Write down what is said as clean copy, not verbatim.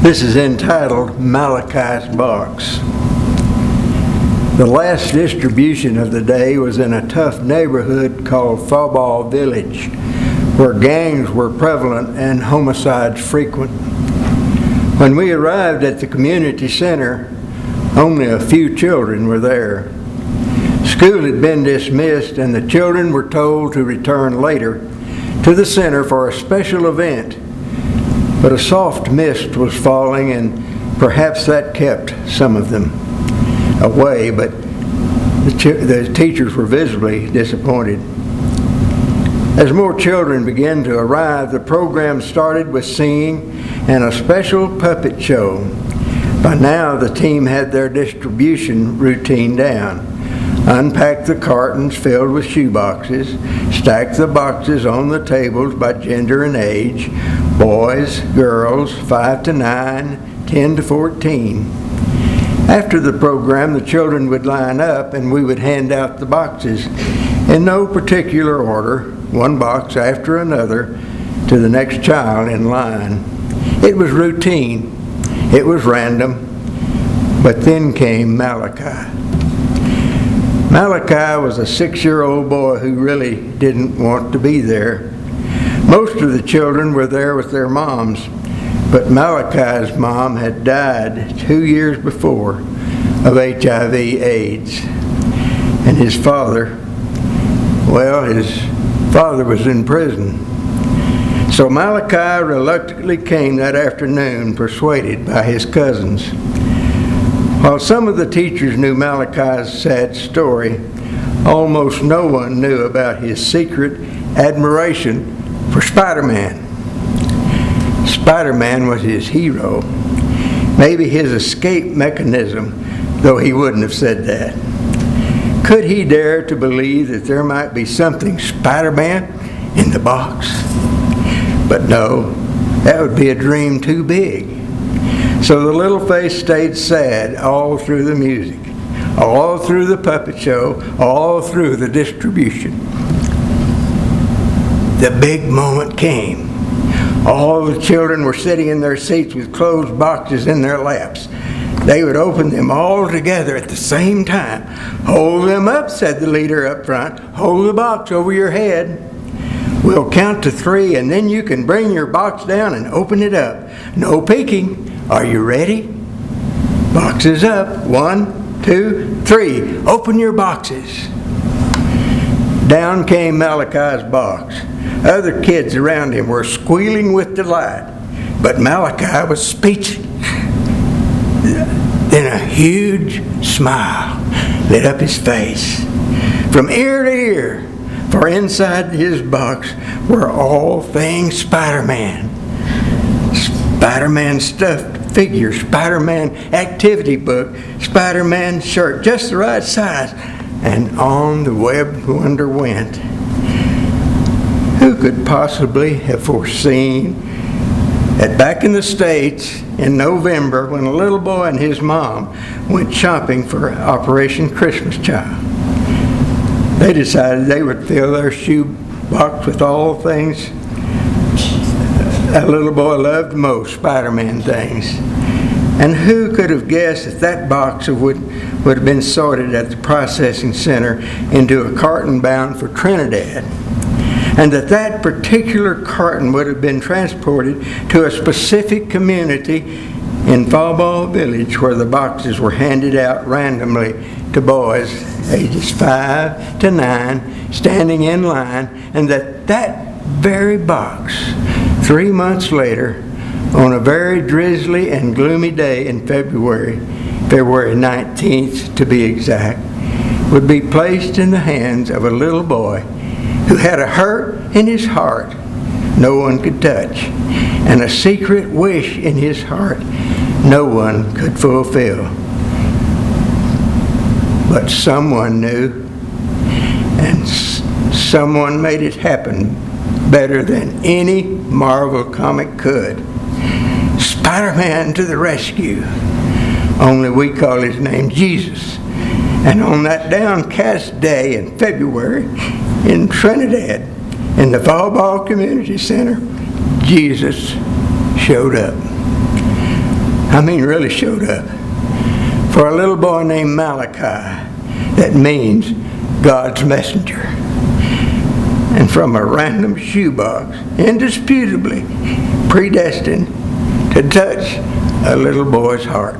This is entitled Malachi's Box. The last distribution of the day was in a tough neighborhood called Fallball Village, where gangs were prevalent and homicides frequent. When we arrived at the community center, only a few children were there. School had been dismissed and the children were told to return later to the center for a special event. But a soft mist was falling and perhaps that kept some of them away, but the teachers were visibly disappointed. As more children began to arrive, the program started with singing and a special puppet show. By now, the team had their distribution routine down. Unpack the cartons filled with shoe boxes, stack the boxes on the tables by gender and age, boys, girls, 5 to 9, 10 to 14. After the program, the children would line up and we would hand out the boxes in no particular order, one box after another, to the next child in line. It was routine, it was random, but then came Malachi. Malachi was a 6-year-old boy who really didn't want to be there. Most of the children were there with their moms, but Malachi's mom had died 2 years before of HIV/AIDS. And his father was in prison. So Malachi reluctantly came that afternoon, persuaded by his cousins. While some of the teachers knew Malachi's sad story, almost no one knew about his secret admiration for Spider-Man. Spider-Man was his hero, maybe his escape mechanism, though he wouldn't have said that. Could he dare to believe that there might be something Spider-Man in the box? But no, that would be a dream too big. So the little face stayed sad all through the music, all through the puppet show, all through the distribution. The big moment came. All the children were sitting in their seats with closed boxes in their laps. They would open them all together at the same time. "Hold them up," said the leader up front. "Hold the box over your head. We'll count to 3 and then you can bring your box down and open it up. No peeking. Are you ready? Boxes up. 1, 2, 3. Open your boxes." Down came Malachi's box. Other kids around him were squealing with delight, but Malachi was speechless. Then a huge smile lit up his face, from ear to ear, for inside his box were all things Spider-Man. Spider-Man stuffed figure, Spider-Man activity book, Spider-Man shirt, just the right size, and on the webbed wonder went. Who could possibly have foreseen that back in the States in November, when a little boy and his mom went shopping for Operation Christmas Child, they decided they would fill their shoe box with all things that little boy loved most, Spider-Man things. And who could have guessed that that box would have been sorted at the processing center into a carton bound for Trinidad, and that particular carton would have been transported to a specific community in Fallball Village, where the boxes were handed out randomly to boys ages 5 to 9 standing in line, and that very box 3 months later, on a very drizzly and gloomy day in February 19th to be exact, would be placed in the hands of a little boy who had a hurt in his heart no one could touch, and a secret wish in his heart no one could fulfill. But someone knew, and someone made it happen better than any Marvel comic could. Spider-Man to the rescue. Only we call his name Jesus. And on that downcast day in February in Trinidad, in the Fallball Community Center, Jesus showed up. I mean really showed up, for a little boy named Malachi that means God's messenger. And from a random shoebox, indisputably predestined to touch a little boy's heart.